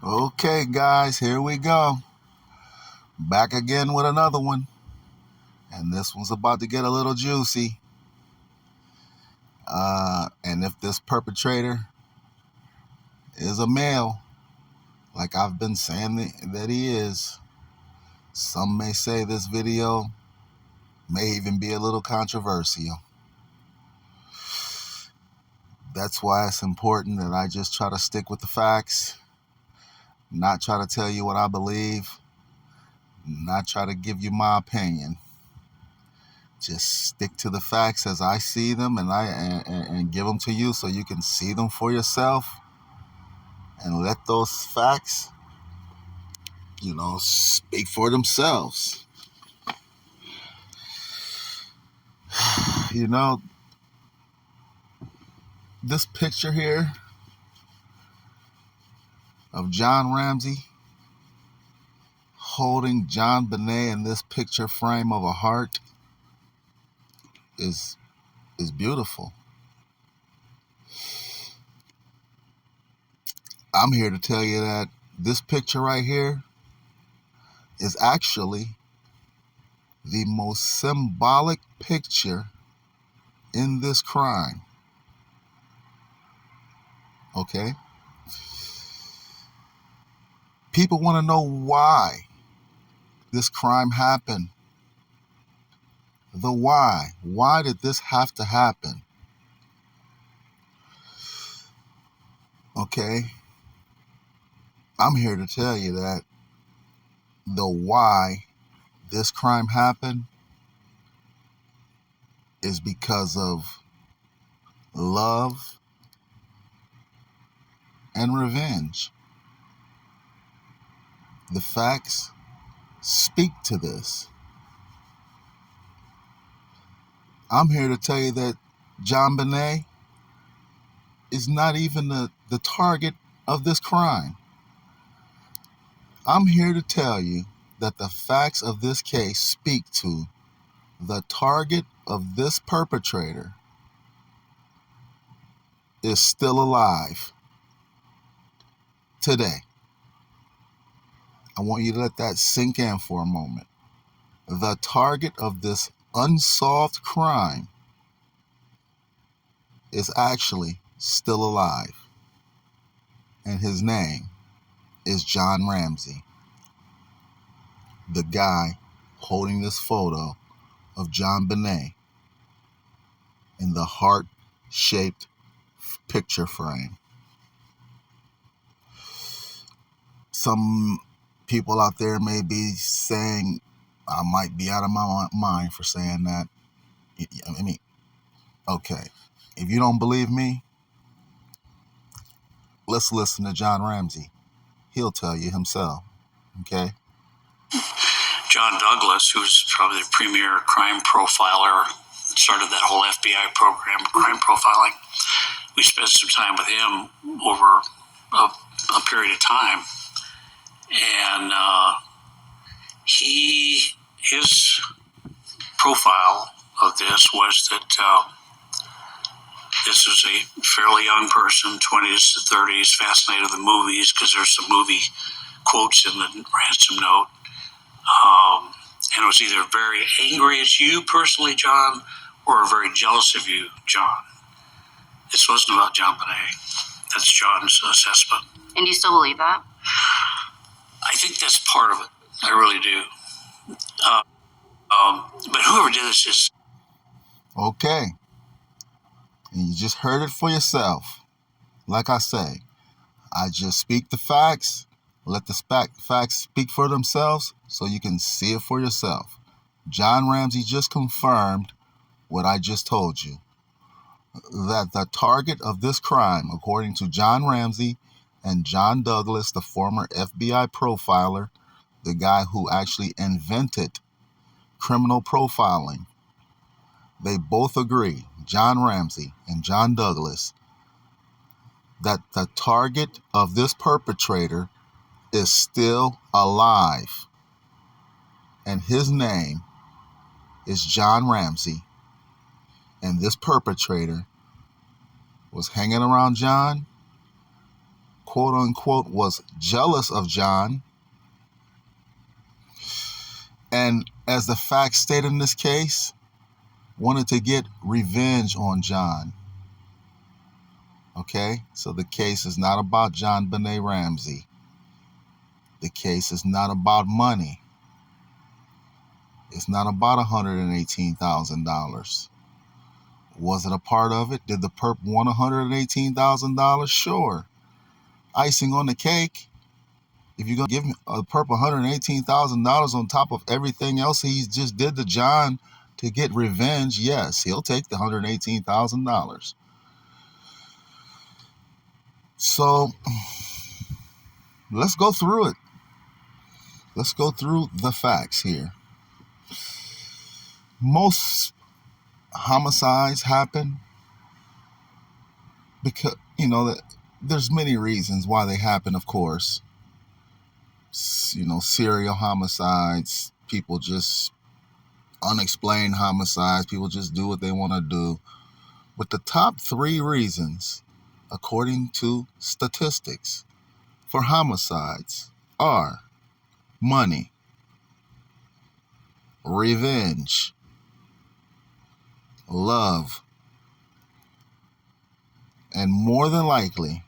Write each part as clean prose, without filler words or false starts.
Okay, guys, here we go. Back again with another one. And this one's about to get a little juicy. And if this perpetrator is a male, like I've been saying that he is, some may say this video may even be a little controversial. That's why it's important that I just try to stick with the facts, not try to tell you what I believe, not try to give you my opinion. Just stick to the facts as I see them, and give them to you so you can see them for yourself, and let those facts, speak for themselves. This picture here of John Ramsey holding JonBenet in this picture frame of a heart is beautiful. I'm here to tell you that this picture right here is actually the most symbolic picture in this crime. Okay? People want to know why this crime happened. The why. Why did this have to happen? Okay? I'm here to tell you that the why this crime happened is because of love and revenge. The facts speak to this. I'm here to tell you that JonBenet is not even the target of this crime. I'm here to tell you that the facts of this case speak to the target of this perpetrator is still alive today. I want you to let that sink in for a moment. The target of this unsolved crime is actually still alive. And his name is John Ramsey, the guy holding this photo of JonBenet in the heart-shaped picture frame. Some people out there may be saying I might be out of my mind for saying that. I mean, okay, if you don't believe me, let's listen to John Ramsey. He'll tell you himself, okay? John Douglas, who's probably the premier crime profiler, started that whole FBI program, crime profiling. We spent some time with him over a period of time, and his profile of this was that this was a fairly young person, 20s to 30s, fascinated with the movies because there's some movie quotes in the ransom note. And it was either very angry at you personally, John, or very jealous of you, John. This wasn't about JonBenet. That's John's assessment. And do you still believe that? I think that's part of it. I really do. But whoever did this is... Okay. And you just heard it for yourself. Like I say, I just speak the facts. Let the facts speak for themselves so you can see it for yourself. John Ramsey just confirmed what I just told you. That the target of this crime, according to John Ramsey and John Douglas, the former FBI profiler, the guy who actually invented criminal profiling, they both agree, John Ramsey and John Douglas, that the target of this perpetrator is still alive. And his name is John Ramsey. And this perpetrator was hanging around John, quote unquote, was jealous of John. And as the facts state in this case, wanted to get revenge on John. Okay? So the case is not about JonBenet Ramsey. The case is not about money. It's not about $118,000. Was it a part of it? Did the perp want $118,000? Sure. Icing on the cake. If you're going to give a perp $118,000 on top of everything else he just did to John to get revenge, yes, he'll take the $118,000. So let's go through it. Let's go through the facts here. Most homicides happen because, there's many reasons why they happen, of course. Serial homicides, people just unexplained homicides, people just do what they want to do. But the top 3 reasons, according to statistics, for homicides are money, revenge, love, and more than likely,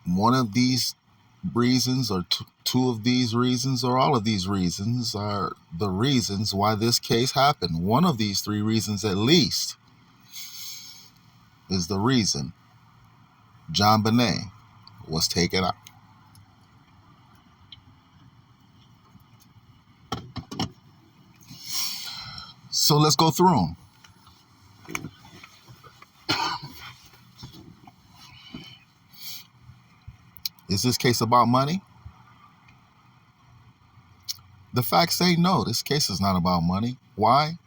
one of these reasons, or two of these reasons, or all of these reasons are the reasons why this case happened. One of these 3 reasons at least is the reason JonBenet was taken out. So let's go through them. Is this case about money? The facts say no, this case is not about money. Why?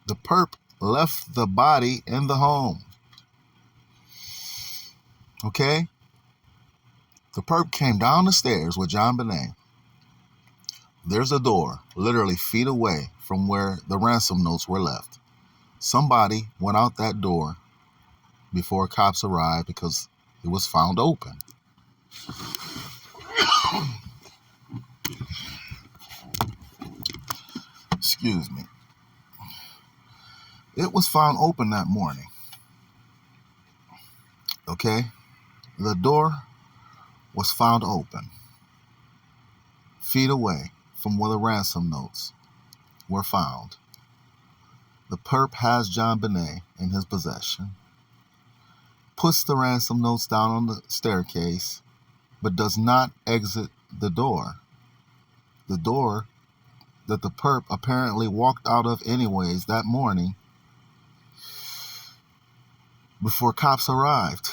The perp left the body in the home. Okay? The perp came down the stairs with JonBenet. There's a door, literally feet away from where the ransom notes were left. Somebody went out that door before cops arrived because it was found open. Excuse me. It was found open that morning. Okay? The door was found open, feet away from where the ransom notes were found. The perp has JonBenet in his possession, puts the ransom notes down on the staircase, but does not exit the door. The door that the perp apparently walked out of anyways that morning before cops arrived.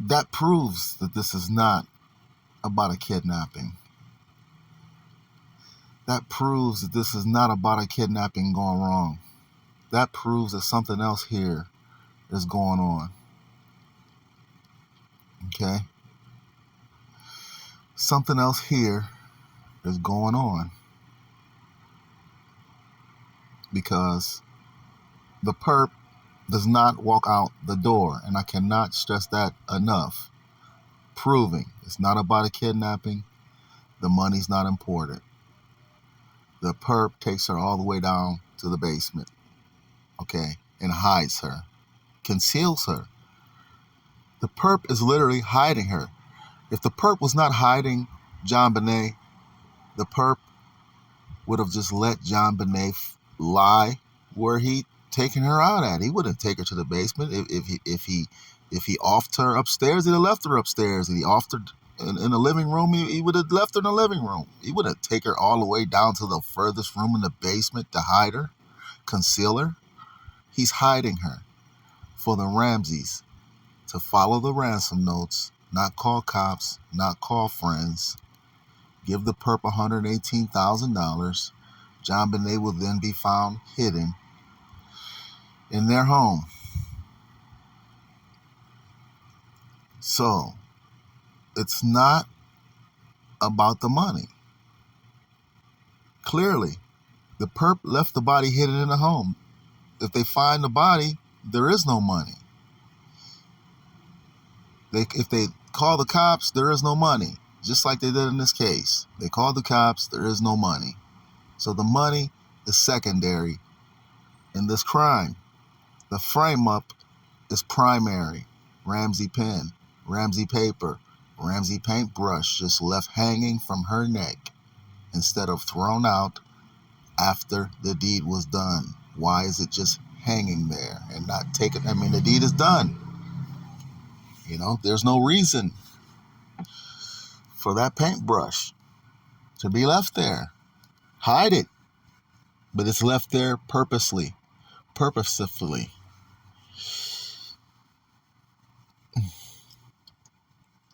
That proves that this is not about a kidnapping. That proves that this is not about a kidnapping going wrong. That proves that something else here is going on. Okay? Something else here is going on. Because the perp does not walk out the door, and I cannot stress that enough. Proving it's not about a kidnapping. The money's not important. The perp takes her all the way down to the basement, okay, and hides her, conceals her. The perp is literally hiding her. If the perp was not hiding JonBenet, the perp would have just let JonBenet lie where he taken her out at. He wouldn't take her to the basement. If he offed her upstairs, he'd have left her upstairs. If he offed her in the living room, he would have left her in the living room. He wouldn't take her all the way down to the furthest room in the basement to hide her, conceal her. He's hiding her for the Ramseys to follow the ransom notes, not call cops, not call friends, give the perp $118,000. JonBenet will then be found hidden in their home. So, it's not about the money. Clearly, the perp left the body hidden in the home. If they find the body, there is no money. If they call the cops, there is no money. Just like they did in this case. They called the cops, there is no money. So the money is secondary in this crime. The frame-up is primary. Ramsey pen, Ramsey paper, Ramsey paintbrush just left hanging from her neck instead of thrown out after the deed was done. Why is it just hanging there and not taken? I mean, the deed is done. You know, there's no reason for that paintbrush to be left there. Hide it. But it's left there purposefully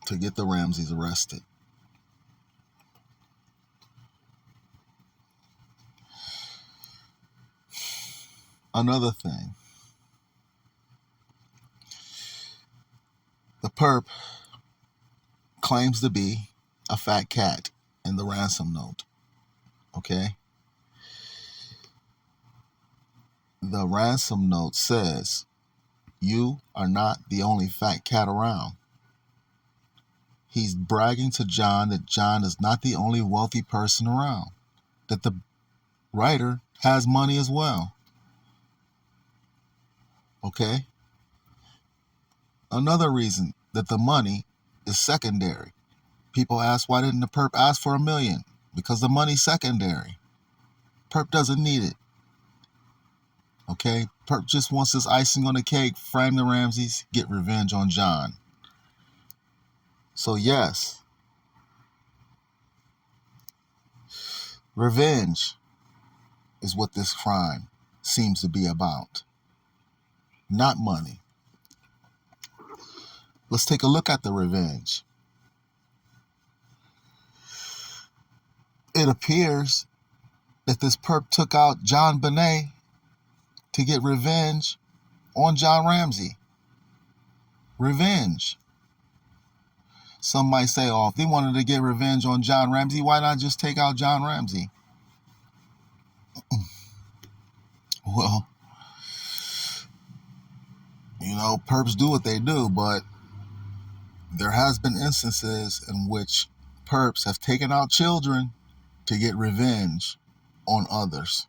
to get the Ramseys arrested. Another thing, the perp claims to be a fat cat in the ransom note. Okay? The ransom note says, "You are not the only fat cat around." He's bragging to John that John is not the only wealthy person around, that the writer has money as well. Okay? Another reason that the money is secondary. People ask, why didn't the perp ask for $1 million? Because the money's secondary. Perp doesn't need it. Okay? Perp just wants this icing on the cake, frame the Ramseys, get revenge on John. So yes, revenge is what this crime seems to be about. Not money. Let's take a look at the revenge. It appears that this perp took out JonBenet to get revenge on John Ramsey. Revenge. Some might say, oh, if they wanted to get revenge on John Ramsey, why not just take out John Ramsey? Well, you know, perps do what they do, but there has been instances in which perps have taken out children to get revenge on others.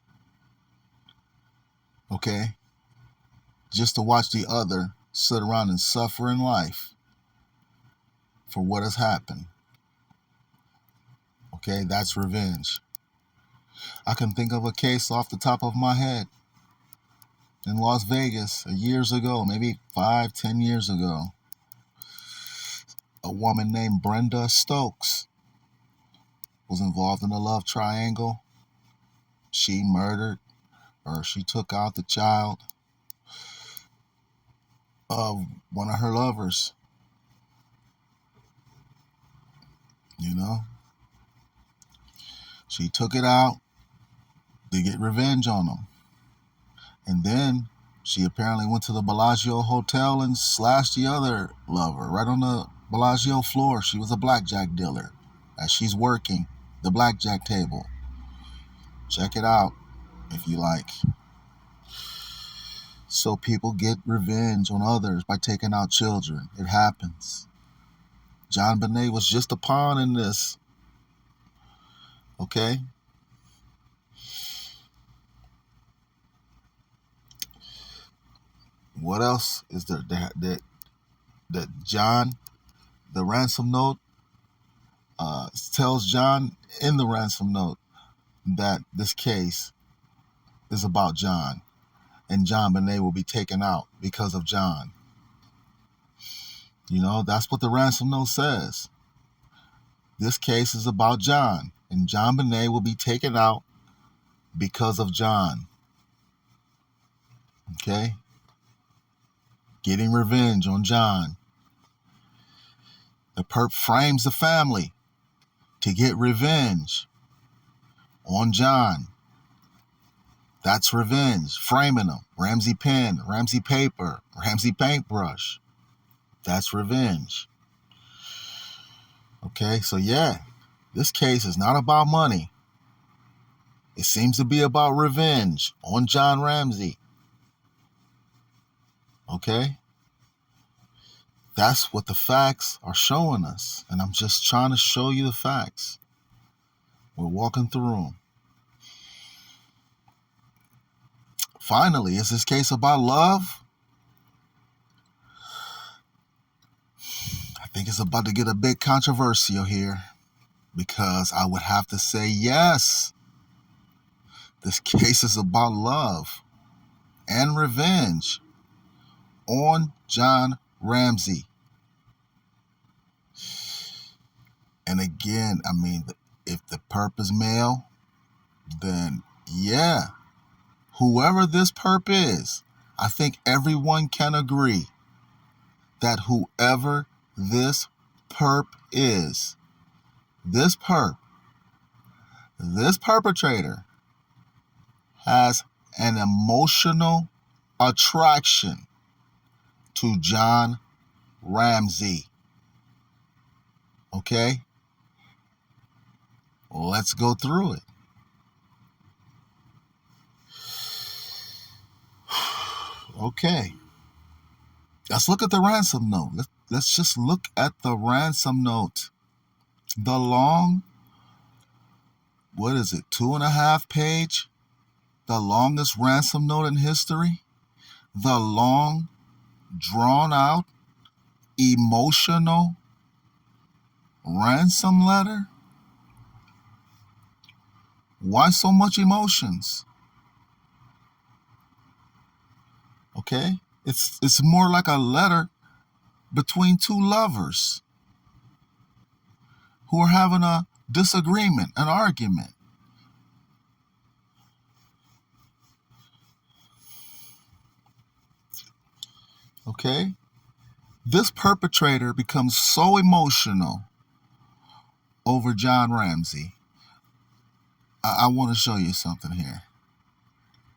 Okay? Just to watch the other sit around and suffer in life for what has happened. Okay, that's revenge. I can think of a case off the top of my head in Las Vegas years ago, maybe 5-10 years ago. A woman named Brenda Stokes was involved in a love triangle. She took out the child of one of her lovers. You know? She took it out to get revenge on him. And then she apparently went to the Bellagio Hotel and slashed the other lover right on the Bellagio floor. She was a blackjack dealer as she's working the blackjack table. Check it out if you like. So people get revenge on others by taking out children. It happens. JonBenet was just a pawn in this. Okay? What else is there that John, the ransom note, tells John in the ransom note that this case is about John and JonBenet will be taken out because of John. You know, that's what the ransom note says. This case is about John, and JonBenet will be taken out because of John. Okay? Getting revenge on John. The perp frames the family to get revenge on John. That's revenge. Framing them. Ramsey pen, Ramsey paper, Ramsey paintbrush. That's revenge. Okay, so yeah, this case is not about money. It seems to be about revenge on John Ramsey. Okay? That's what the facts are showing us. And I'm just trying to show you the facts. We're walking through them. Finally, is this case about love? I think it's about to get a bit controversial here, because I would have to say yes. This case is about love and revenge on John Ramsey. And again, I mean, if the perp is male, then yeah, whoever this perp is, I think everyone can agree that whoever this perp is, this perpetrator has an emotional attraction to John Ramsey. Okay? Let's go through it. Okay. Let's look at the ransom note. Let's just look at the ransom note. The long, 2.5 page? The longest ransom note in history? The long, drawn out, emotional ransom letter? Why so much emotions? Okay? It's more like a letter between two lovers who are having a disagreement, an argument. Okay? This perpetrator becomes so emotional over John Ramsey. I want to show you something here.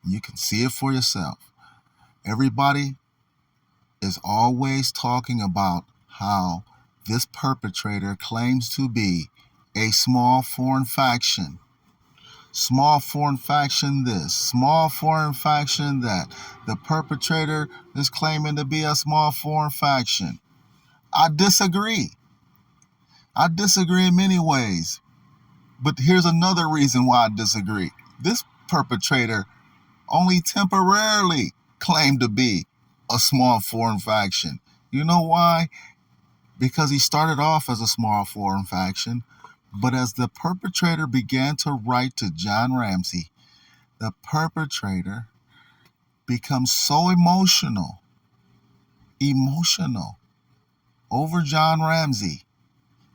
You can see it for yourself. Everybody is always talking about how this perpetrator claims to be a small foreign faction. Small foreign faction this, small foreign faction that. The perpetrator is claiming to be a small foreign faction. I disagree. I disagree in many ways. But here's another reason why I disagree. This perpetrator only temporarily claimed to be a small foreign faction. You know why? Because he started off as a small foreign faction, but as the perpetrator began to write to John Ramsey, the perpetrator becomes so emotional over John Ramsey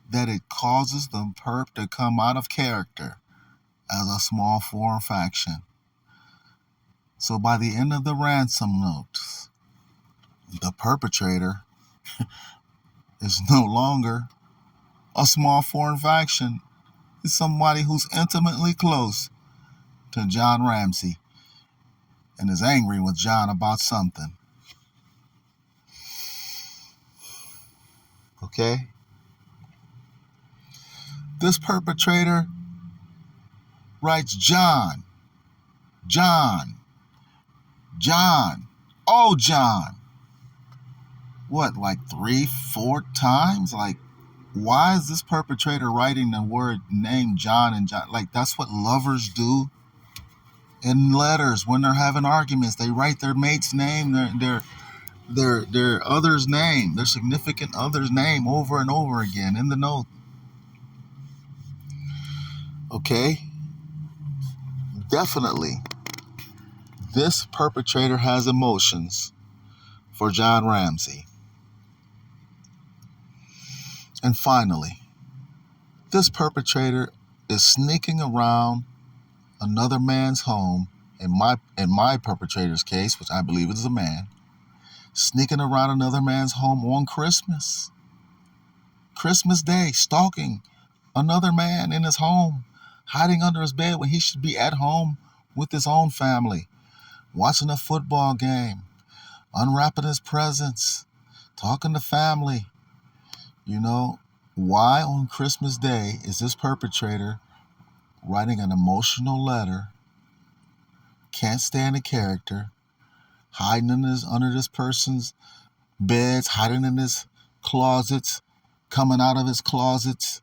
that it causes the perp to come out of character as a small foreign faction. So by the end of the ransom notes, the perpetrator is no longer a small foreign faction. It's somebody who's intimately close to John Ramsey and is angry with John about something. Okay? This perpetrator writes John, oh John. What, like 3-4 times? Like, why is this perpetrator writing the word name John and John? Like, that's what lovers do in letters when they're having arguments. They write their mate's name, their other's name, their significant other's name over and over again in the note. Okay? Definitely, this perpetrator has emotions for John Ramsey. And finally, this perpetrator is sneaking around another man's home, in my perpetrator's case, which I believe is a man, sneaking around another man's home on Christmas Day, stalking another man in his home, hiding under his bed when he should be at home with his own family, watching a football game, unwrapping his presents, talking to family. You know, why on Christmas Day is this perpetrator writing an emotional letter, can't stand the character, hiding under this person's beds, hiding in his closets, coming out of his closets,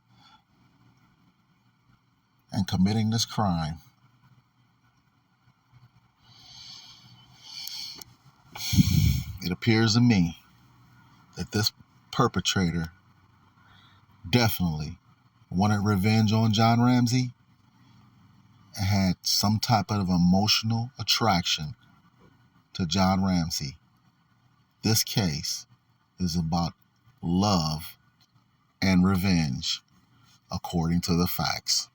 and committing this crime. It appears to me that this perpetrator definitely wanted revenge on John Ramsey and had some type of emotional attraction to John Ramsey. This case is about love and revenge, according to the facts.